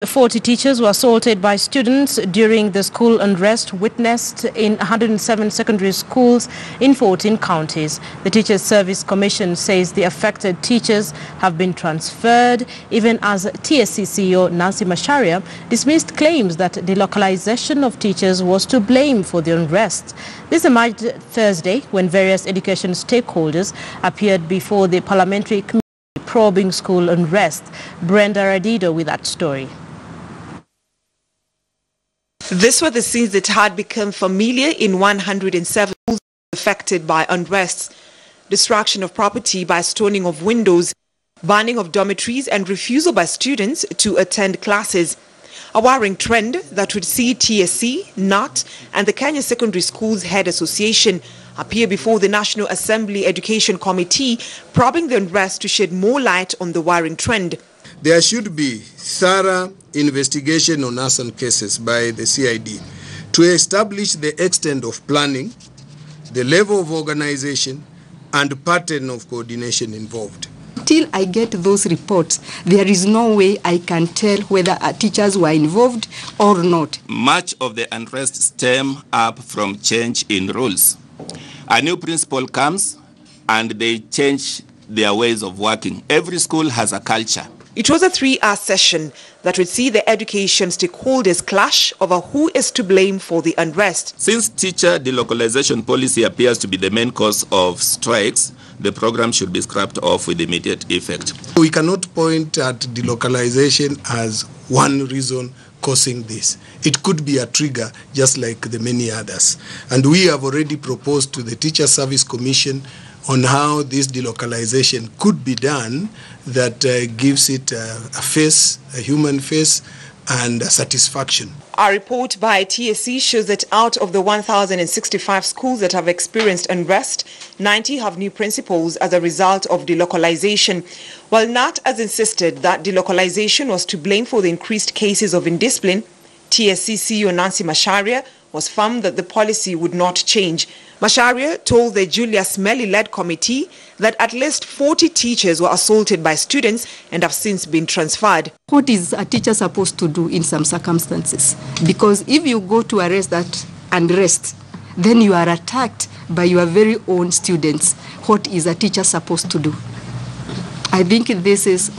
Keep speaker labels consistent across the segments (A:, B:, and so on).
A: 40 teachers were assaulted by students during the school unrest witnessed in 107 secondary schools in 14 counties. The Teachers Service Commission says the affected teachers have been transferred, even as TSC CEO Macharia dismissed claims that delocalization of teachers was to blame for the unrest. This emerged Thursday when various education stakeholders appeared before the parliamentary committee probing school unrest. Brenda Radido with that story.
B: These were the scenes that had become familiar in 107 schools affected by unrest: destruction of property by stoning of windows, burning of dormitories and refusal by students to attend classes. A worrying trend that would see TSC, NAT and the Kenya Secondary Schools Head Association appear before the National Assembly Education Committee, probing the unrest to shed more light on the worrying trend.
C: There should be thorough investigation on arson cases by the CID to establish the extent of planning, the level of organization, and pattern of coordination involved.
D: Till I get those reports, there is no way I can tell whether teachers were involved or not.
E: Much of the unrest stem up from change in rules. A new principal comes and they change their ways of working. Every school has a culture.
B: It was a 3-hour session that would see the education stakeholders clash over who is to blame for the unrest.
E: Since teacher delocalization policy appears to be the main cause of strikes, the program should be scrapped off with immediate effect.
C: We cannot point at delocalization as one reason causing this. It could be a trigger just like the many others. And we have already proposed to the Teacher Service Commission on how this delocalization could be done that gives it a face, a human face, and a satisfaction.
B: A report by TSC shows that out of the 1,065 schools that have experienced unrest, 90 have new principals as a result of delocalization. While NAT has insisted that delocalization was to blame for the increased cases of indiscipline, TSC CEO Macharia was firm that the policy would not change. Macharia told the Julius Melly-led committee that at least 40 teachers were assaulted by students and have since been transferred.
D: What is a teacher supposed to do in some circumstances? Because if you go to arrest that unrest, then you are attacked by your very own students. What is a teacher supposed to do? I think this is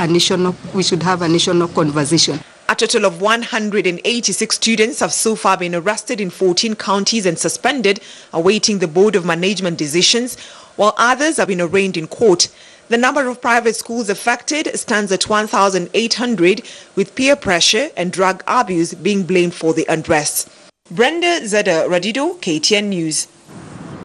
D: we should have a national conversation.
B: A total of 186 students have so far been arrested in 14 counties and suspended, awaiting the Board of Management decisions, while others have been arraigned in court. The number of private schools affected stands at 1,800, with peer pressure and drug abuse being blamed for the unrest. Brenda Radido, KTN News.